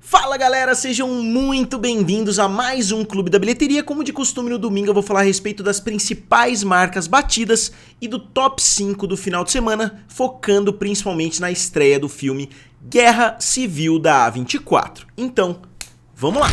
Fala galera, sejam muito bem-vindos a mais um Clube da Bilheteria. Como de costume no domingo eu vou falar a respeito das principais marcas batidas e do top 5 do final de semana, focando principalmente na estreia do filme Guerra Civil da A24. Então, vamos lá!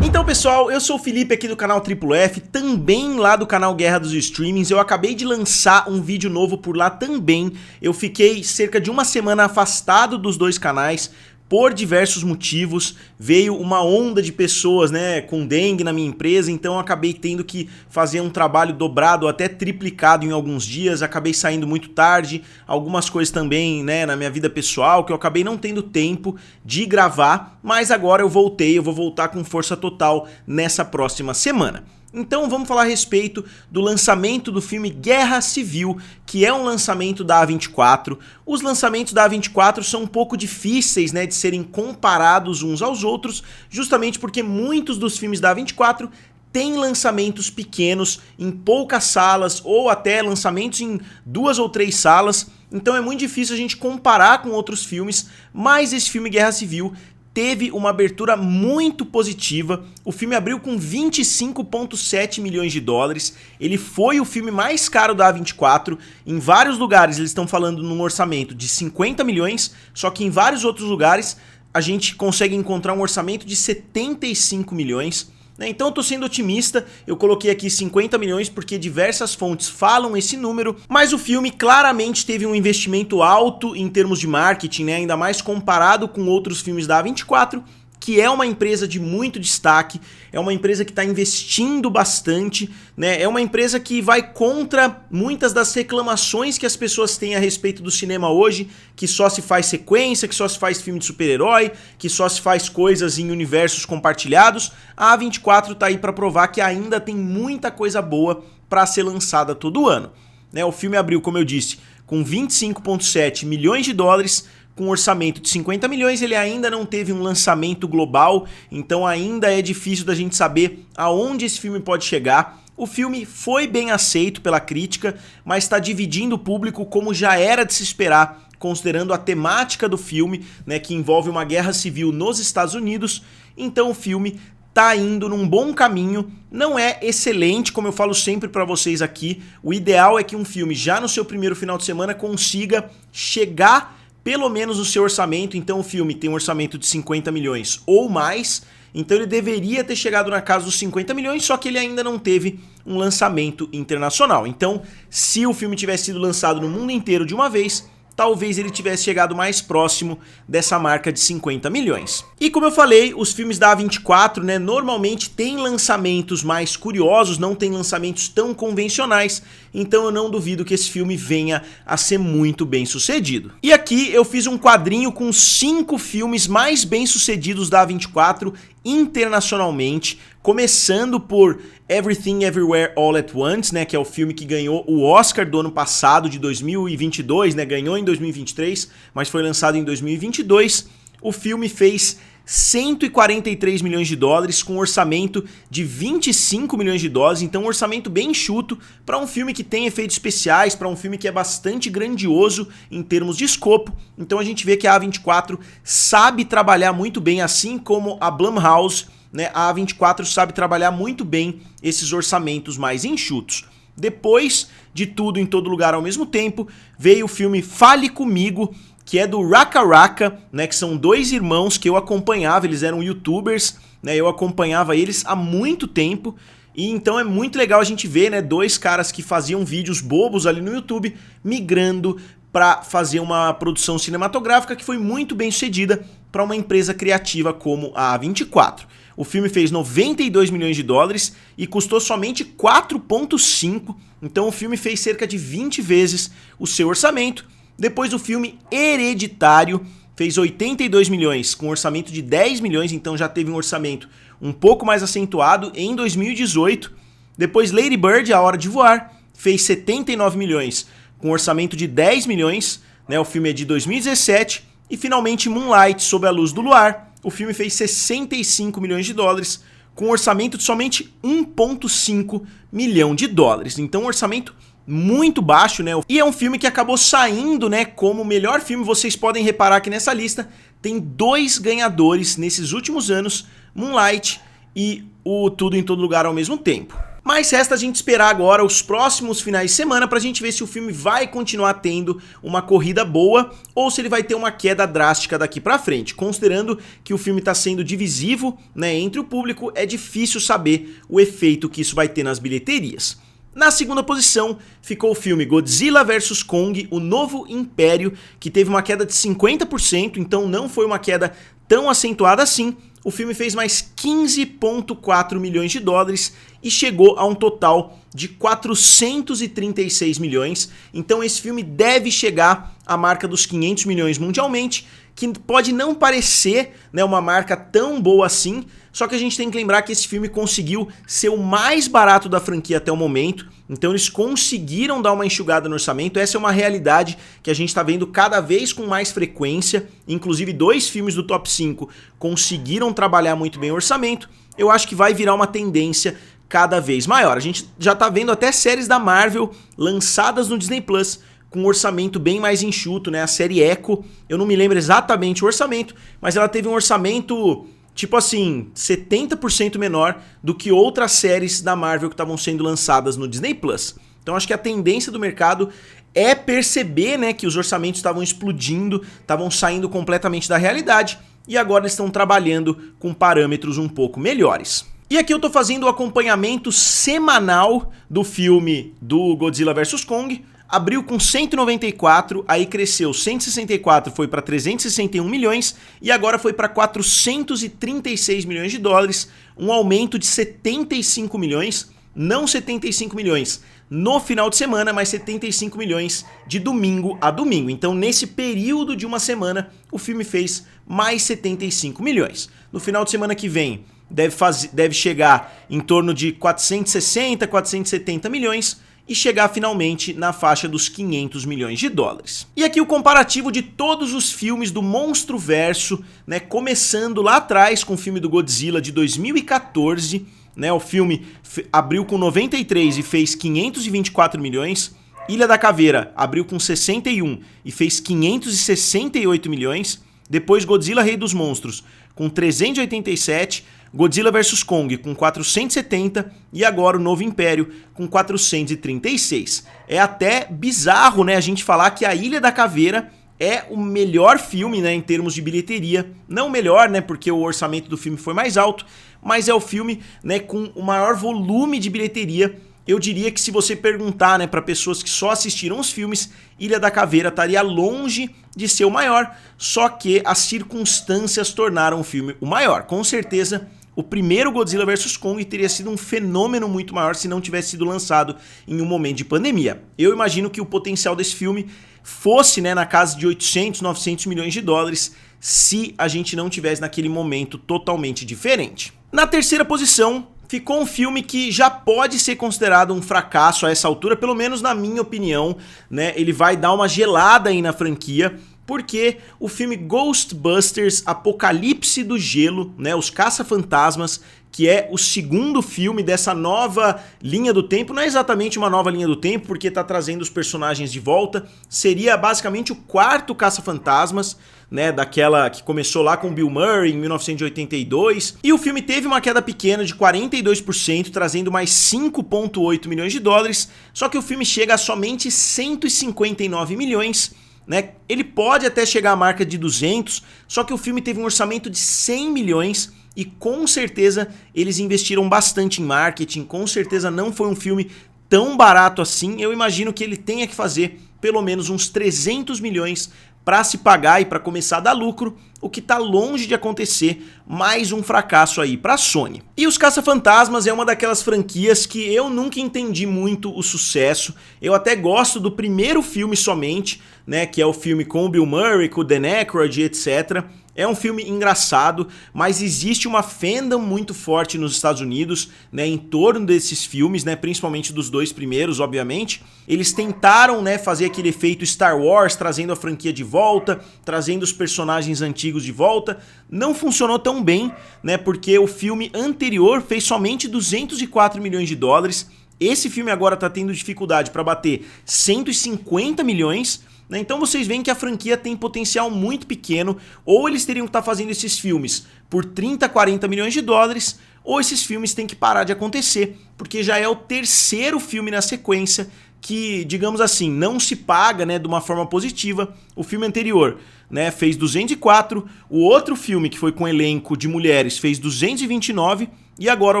Então pessoal, eu sou o Felipe aqui do canal Triplo F, também lá do canal Guerra dos Streamings. Eu acabei de lançar um vídeo novo por lá também. Eu fiquei cerca de uma semana afastado dos dois canais por diversos motivos. Veio uma onda de pessoas, com dengue na minha empresa, então eu acabei tendo que fazer um trabalho dobrado, até triplicado em alguns dias. Acabei saindo muito tarde, algumas coisas também, na minha vida pessoal, que eu acabei não tendo tempo de gravar, mas agora eu voltei, eu vou voltar com força total nessa próxima semana. Então vamos falar a respeito do lançamento do filme Guerra Civil, que é um lançamento da A24. Os lançamentos da A24 são um pouco difíceis, de serem comparados uns aos outros, justamente porque muitos dos filmes da A24 têm lançamentos pequenos, em poucas salas, ou até lançamentos em 2 ou 3 salas. Então é muito difícil a gente comparar com outros filmes, mas esse filme Guerra Civil teve uma abertura muito positiva. O filme abriu com 25,7 milhões de dólares. Ele foi o filme mais caro da A24. Em vários lugares eles estão falando num orçamento de 50 milhões, só que em vários outros lugares a gente consegue encontrar um orçamento de 75 milhões. Então eu tô sendo otimista, eu coloquei aqui 50 milhões porque diversas fontes falam esse número, mas o filme claramente teve um investimento alto em termos de marketing, ainda mais comparado com outros filmes da A24, que é uma empresa de muito destaque, é uma empresa que está investindo bastante, é uma empresa que vai contra muitas das reclamações que as pessoas têm a respeito do cinema hoje, que só se faz sequência, que só se faz filme de super-herói, que só se faz coisas em universos compartilhados. A A24 está aí para provar que ainda tem muita coisa boa para ser lançada todo ano. O filme abriu, como eu disse, com 25,7 milhões de dólares, com um orçamento de 50 milhões, ele ainda não teve um lançamento global, então ainda é difícil da gente saber aonde esse filme pode chegar. O filme foi bem aceito pela crítica, mas está dividindo o público como já era de se esperar, considerando a temática do filme, que envolve uma guerra civil nos Estados Unidos. Então o filme tá indo num bom caminho, não é excelente, como eu falo sempre para vocês aqui. O ideal é que um filme já no seu primeiro final de semana consiga chegar pelo menos o seu orçamento. Então o filme tem um orçamento de 50 milhões ou mais, então ele deveria ter chegado na casa dos 50 milhões, só que ele ainda não teve um lançamento internacional. Então, se o filme tivesse sido lançado no mundo inteiro de uma vez, talvez ele tivesse chegado mais próximo dessa marca de 50 milhões. E como eu falei, os filmes da A24, normalmente têm lançamentos mais curiosos, não tem lançamentos tão convencionais, então eu não duvido que esse filme venha a ser muito bem sucedido. E aqui eu fiz um quadrinho com 5 filmes mais bem sucedidos da A24 internacionalmente, começando por Everything Everywhere All at Once, que é o filme que ganhou o Oscar do ano passado, de 2022, ganhou em 2023, mas foi lançado em 2022. O filme fez 143 milhões de dólares, com um orçamento de 25 milhões de dólares, então um orçamento bem enxuto para um filme que tem efeitos especiais, para um filme que é bastante grandioso em termos de escopo. Então a gente vê que a A24 sabe trabalhar muito bem, assim como a Blumhouse, a A24 sabe trabalhar muito bem esses orçamentos mais enxutos. Depois de Tudo em Todo Lugar ao Mesmo Tempo, veio o filme Fale Comigo, que é do RackaRacka, que são 2 irmãos que eu acompanhava, eles eram youtubers, eu acompanhava eles há muito tempo, e então é muito legal a gente ver, 2 caras que faziam vídeos bobos ali no YouTube, migrando para fazer uma produção cinematográfica que foi muito bem sucedida para uma empresa criativa como a A24. O filme fez 92 milhões de dólares e custou somente 4,5, então o filme fez cerca de 20 vezes o seu orçamento. Depois o filme Hereditário fez 82 milhões, com um orçamento de 10 milhões, então já teve um orçamento um pouco mais acentuado em 2018. Depois Lady Bird, A Hora de Voar, fez 79 milhões, com um orçamento de 10 milhões, o filme é de 2017. E finalmente Moonlight, Sob a Luz do Luar, o filme fez 65 milhões de dólares, com um orçamento de somente 1,5 milhão de dólares. Então um orçamento muito baixo, né? E é um filme que acabou saindo, né, como o melhor filme. Vocês podem reparar que nessa lista tem 2 ganhadores nesses últimos anos, Moonlight e o Tudo em Todo Lugar ao Mesmo Tempo. Mas resta a gente esperar agora os próximos finais de semana pra gente ver se o filme vai continuar tendo uma corrida boa ou se ele vai ter uma queda drástica daqui pra frente. Considerando que o filme tá sendo divisivo, né, entre o público, é difícil saber o efeito que isso vai ter nas bilheterias. Na segunda posição ficou o filme Godzilla vs Kong, O Novo Império, que teve uma queda de 50%, então não foi uma queda tão acentuada assim. O filme fez mais 15,4 milhões de dólares e chegou a um total de 436 milhões. Então esse filme deve chegar à marca dos 500 milhões mundialmente, que pode não parecer, né, uma marca tão boa assim, só que a gente tem que lembrar que esse filme conseguiu ser o mais barato da franquia até o momento, então eles conseguiram dar uma enxugada no orçamento. Essa é uma realidade que a gente está vendo cada vez com mais frequência, inclusive 2 filmes do top 5 conseguiram trabalhar muito bem o orçamento. Eu acho que vai virar uma tendência cada vez maior. A gente já está vendo até séries da Marvel lançadas no Disney Plus com um orçamento bem mais enxuto, né? A série Echo, eu não me lembro exatamente o orçamento, mas ela teve um orçamento, tipo assim, 70% menor do que outras séries da Marvel que estavam sendo lançadas no Disney Plus. Então acho que a tendência do mercado é perceber, né, que os orçamentos estavam explodindo, estavam saindo completamente da realidade e agora eles estão trabalhando com parâmetros um pouco melhores. E aqui eu tô fazendo o acompanhamento semanal do filme do Godzilla vs Kong. Abriu com 194, aí cresceu 164, foi para 361 milhões e agora foi para 436 milhões de dólares, um aumento de 75 milhões, não 75 milhões no final de semana, mas 75 milhões de domingo a domingo. Então nesse período de uma semana o filme fez mais 75 milhões. No final de semana que vem deve chegar em torno de 460, 470 milhões, e chegar finalmente na faixa dos 500 milhões de dólares. E aqui o comparativo de todos os filmes do Monstruverso, né, começando lá atrás com o filme do Godzilla de 2014, né, o filme abriu com 93 e fez 524 milhões, Ilha da Caveira abriu com 61 e fez 568 milhões, depois Godzilla Rei dos Monstros com 387, Godzilla vs Kong com 470 e agora o Novo Império com 436. É até bizarro, né, a gente falar que a Ilha da Caveira é o melhor filme, né, em termos de bilheteria. Não o melhor, né, porque o orçamento do filme foi mais alto, mas é o filme, né, com o maior volume de bilheteria. Eu diria que se você perguntar, né, para pessoas que só assistiram os filmes, Ilha da Caveira estaria longe de ser o maior, só que as circunstâncias tornaram o filme o maior. Com certeza, o primeiro Godzilla vs Kong teria sido um fenômeno muito maior se não tivesse sido lançado em um momento de pandemia. Eu imagino que o potencial desse filme fosse, né, na casa de 800, 900 milhões de dólares se a gente não tivesse naquele momento totalmente diferente. Na terceira posição ficou um filme que já pode ser considerado um fracasso a essa altura, pelo menos na minha opinião, né? Ele vai dar uma gelada aí na franquia, porque o filme Ghostbusters Apocalipse do Gelo, né, Os Caça-Fantasmas, que é o segundo filme dessa nova linha do tempo, não é exatamente uma nova linha do tempo, porque tá trazendo os personagens de volta, seria basicamente o quarto Caça-Fantasmas, né, daquela que começou lá com Bill Murray em 1982, e o filme teve uma queda pequena de 42%, trazendo mais 5,8 milhões de dólares, só que o filme chega a somente 159 milhões, né? Ele pode até chegar à marca de 200, só que o filme teve um orçamento de 100 milhões e com certeza eles investiram bastante em marketing, com certeza não foi um filme tão barato assim. Eu imagino que ele tenha que fazer pelo menos uns 300 milhões para se pagar e para começar a dar lucro, o que tá longe de acontecer. Mais um fracasso aí para a Sony. E Os Caça-Fantasmas é uma daquelas franquias que eu nunca entendi muito o sucesso. Eu até gosto do primeiro filme somente, né, que é o filme com o Bill Murray, com o Dan Aykroyd, etc. É um filme engraçado, mas existe uma fandom muito forte nos Estados Unidos, né, em torno desses filmes, né, principalmente dos dois primeiros, obviamente. Eles tentaram, né, fazer aquele efeito Star Wars, trazendo a franquia de volta, trazendo os personagens antigos de volta. Não funcionou tão bem, né, porque o filme anterior fez somente 204 milhões de dólares. Esse filme agora tá tendo dificuldade para bater 150 milhões. Então vocês veem que a franquia tem potencial muito pequeno, ou eles teriam que estar fazendo esses filmes por 30, 40 milhões de dólares, ou esses filmes têm que parar de acontecer, porque já é o terceiro filme na sequência que, digamos assim, não se paga, né, de uma forma positiva. O filme anterior, né, fez 204, o outro filme que foi com elenco de mulheres fez 229 e agora o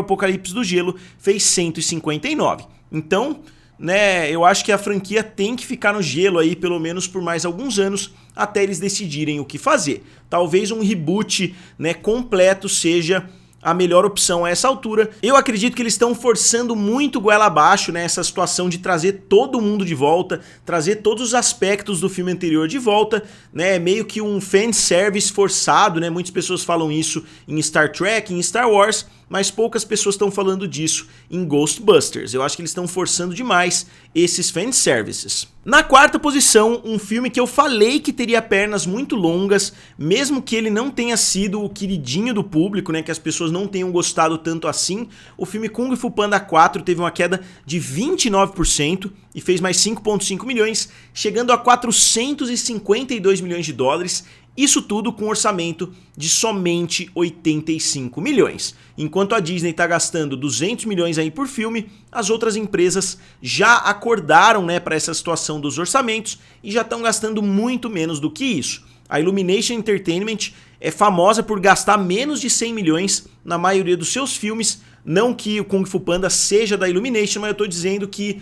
Apocalipse do Gelo fez 159. Então, né, eu acho que a franquia tem que ficar no gelo aí pelo menos por mais alguns anos até eles decidirem o que fazer. Talvez um reboot, né, completo seja a melhor opção a essa altura. Eu acredito que eles estão forçando muito goela abaixo, né, essa situação de trazer todo mundo de volta, trazer todos os aspectos do filme anterior de volta, né, meio que um fanservice forçado, né, muitas pessoas falam isso em Star Trek, em Star Wars, mas poucas pessoas estão falando disso em Ghostbusters. Eu acho que eles estão forçando demais esses fanservices. Na quarta posição, um filme que eu falei que teria pernas muito longas, mesmo que ele não tenha sido o queridinho do público, né, que as pessoas não tenham gostado tanto assim. O filme Kung Fu Panda 4 teve uma queda de 29% e fez mais 5,5 milhões, chegando a 452 milhões de dólares. Isso tudo com um orçamento de somente 85 milhões. Enquanto a Disney está gastando 200 milhões aí por filme, as outras empresas já acordaram, né, para essa situação dos orçamentos e já estão gastando muito menos do que isso. A Illumination Entertainment é famosa por gastar menos de 100 milhões na maioria dos seus filmes. Não que o Kung Fu Panda seja da Illumination, mas eu estou dizendo que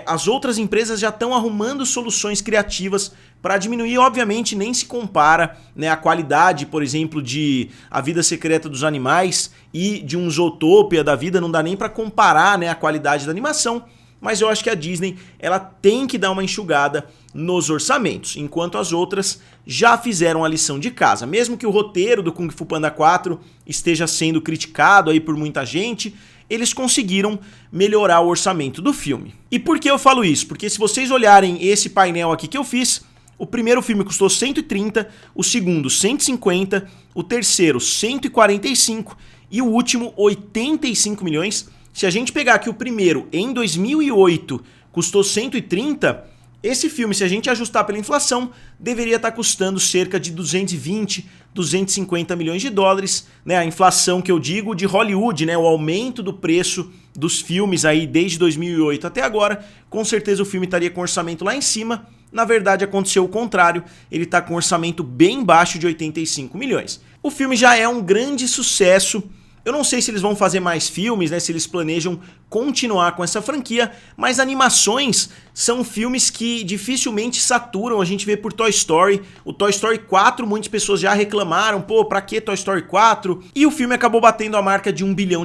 as outras empresas já estão arrumando soluções criativas para diminuir. Obviamente nem se compara, né, a qualidade, por exemplo, de A Vida Secreta dos Animais e de um Zootopia da vida, não dá nem para comparar, né, a qualidade da animação. Mas eu acho que a Disney ela tem que dar uma enxugada nos orçamentos, enquanto as outras já fizeram a lição de casa. Mesmo que o roteiro do Kung Fu Panda 4 esteja sendo criticado aí por muita gente, eles conseguiram melhorar o orçamento do filme. E por que eu falo isso? Porque se vocês olharem esse painel aqui que eu fiz, o primeiro filme custou 130, o segundo 150, o terceiro 145 e o último 85 milhões. Se a gente pegar que o primeiro, em 2008, custou 130, esse filme, se a gente ajustar pela inflação, deveria estar custando cerca de 220, 250 milhões de dólares, né? A inflação que eu digo de Hollywood, né? O aumento do preço dos filmes aí desde 2008 até agora, com certeza o filme estaria com orçamento lá em cima. Na verdade, aconteceu o contrário, ele está com um orçamento bem baixo de 85 milhões. O filme já é um grande sucesso. Eu não sei se eles vão fazer mais filmes, né, se eles planejam continuar com essa franquia, mas animações são filmes que dificilmente saturam. A gente vê por Toy Story, o Toy Story 4, muitas pessoas já reclamaram, pô, pra que Toy Story 4? E o filme acabou batendo a marca de $1 bilhão.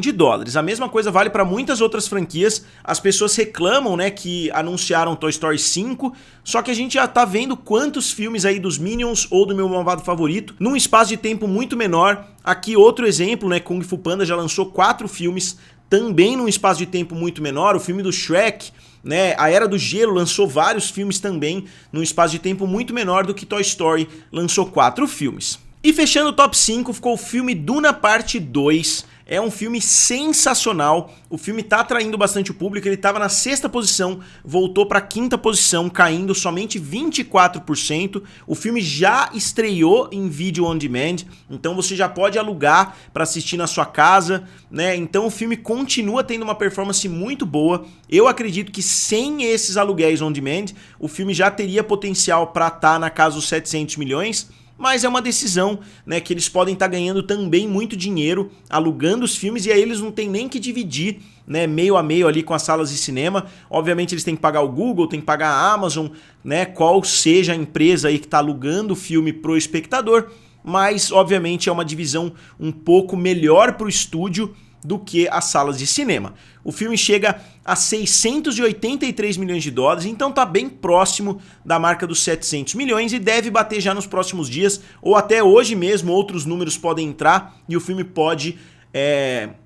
A mesma coisa vale para muitas outras franquias. As pessoas reclamam, né, que anunciaram Toy Story 5, só que a gente já tá vendo quantos filmes aí dos Minions ou do Meu Malvado Favorito, num espaço de tempo muito menor. Aqui outro exemplo, né, Kung Fu Panda já lançou 4 filmes, também num espaço de tempo muito menor. O filme do Shrek, né, A Era do Gelo, lançou vários filmes também num espaço de tempo muito menor do que Toy Story lançou 4 filmes. E fechando o top 5 ficou o filme Duna Parte 2. É um filme sensacional, o filme tá atraindo bastante o público, ele estava na 6ª posição, voltou para a 5ª posição, caindo somente 24%. O filme já estreou em vídeo on demand, então você já pode alugar para assistir na sua casa, né? Então o filme continua tendo uma performance muito boa. Eu acredito que sem esses aluguéis on demand, o filme já teria potencial para estar na casa dos 700 milhões. Mas é uma decisão, né, que eles podem estar ganhando também muito dinheiro alugando os filmes, e aí eles não tem nem que dividir, né, meio a meio ali com as salas de cinema. Obviamente eles têm que pagar o Google, têm que pagar a Amazon, né, qual seja a empresa aí que está alugando o filme pro espectador, mas obviamente é uma divisão um pouco melhor pro estúdio, do que as salas de cinema. O filme chega a 683 milhões de dólares, então tá bem próximo da marca dos 700 milhões e deve bater já nos próximos dias, ou até hoje mesmo outros números podem entrar e o filme pode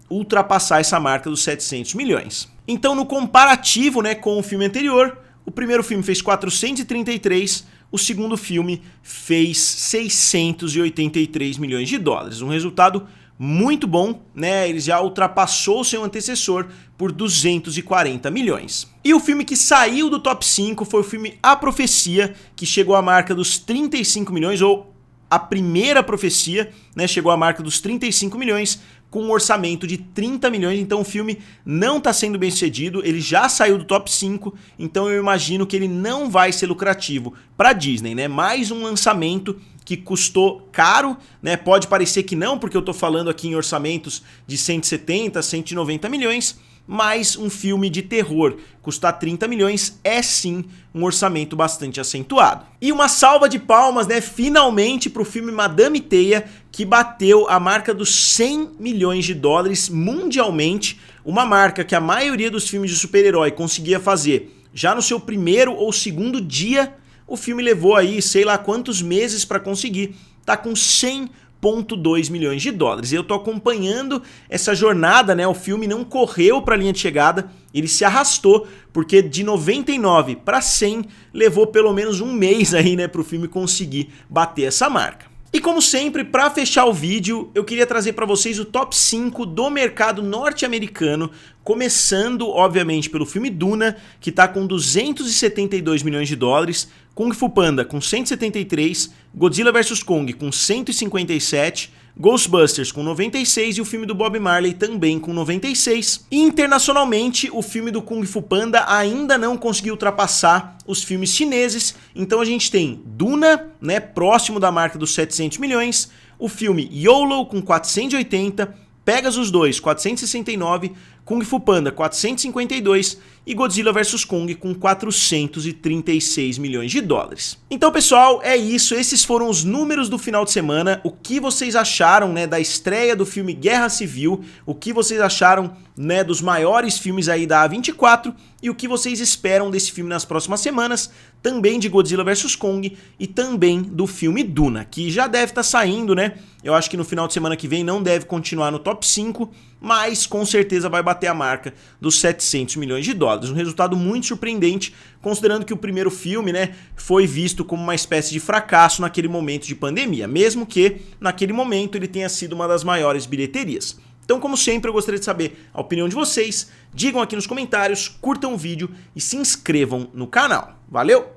ultrapassar essa marca dos 700 milhões. Então, no comparativo, né, com o filme anterior, o primeiro filme fez 433, o segundo filme fez 683 milhões de dólares. Um resultado muito bom, né? Ele já ultrapassou seu antecessor por 240 milhões. E o filme que saiu do top 5 foi o filme A Profecia, que chegou à marca dos 35 milhões, ou a primeira profecia, né? Chegou à marca dos 35 milhões, com um orçamento de 30 milhões, então o filme não está sendo bem sucedido, ele já saiu do top 5, então eu imagino que ele não vai ser lucrativo para a Disney, né? Mais um lançamento que custou caro, né? Pode parecer que não, porque eu tô falando aqui em orçamentos de 170, 190 milhões, mas um filme de terror custar 30 milhões é sim um orçamento bastante acentuado. E uma salva de palmas, né, finalmente pro filme Madame Teia, que bateu a marca dos 100 milhões de dólares mundialmente, uma marca que a maioria dos filmes de super-herói conseguia fazer já no seu primeiro ou segundo dia. O filme levou aí sei lá quantos meses para conseguir, tá com 100,2 milhões de dólares. E eu tô acompanhando essa jornada, né? O filme não correu para a linha de chegada, ele se arrastou, porque de 99 para 100 levou pelo menos um mês aí, né, pro filme conseguir bater essa marca. E como sempre, para fechar o vídeo, eu queria trazer para vocês o top 5 do mercado norte-americano, começando, obviamente, pelo filme Duna, que está com 272 milhões de dólares, Kung Fu Panda com 173, Godzilla vs Kong com 157, Ghostbusters com 96 e o filme do Bob Marley também com 96. E internacionalmente, o filme do Kung Fu Panda ainda não conseguiu ultrapassar os filmes chineses, então a gente tem Duna, né, próximo da marca dos 700 milhões, o filme YOLO com 480, Pegasus 2, 469, Kung Fu Panda 452 e Godzilla vs Kong com 436 milhões de dólares. Então, pessoal, é isso. Esses foram os números do final de semana. O que vocês acharam, né, da estreia do filme Guerra Civil? O que vocês acharam, né, dos maiores filmes aí da A24? E o que vocês esperam desse filme nas próximas semanas? Também de Godzilla vs Kong e também do filme Duna, que já deve estar saindo, né? Eu acho que no final de semana que vem não deve continuar no top 5, mas com certeza vai bater a marca dos 700 milhões de dólares. Um resultado muito surpreendente, considerando que o primeiro filme, né, foi visto como uma espécie de fracasso naquele momento de pandemia, mesmo que naquele momento ele tenha sido uma das maiores bilheterias. Então, como sempre, eu gostaria de saber a opinião de vocês. Digam aqui nos comentários, curtam o vídeo e se inscrevam no canal. Valeu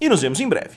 e nos vemos em breve.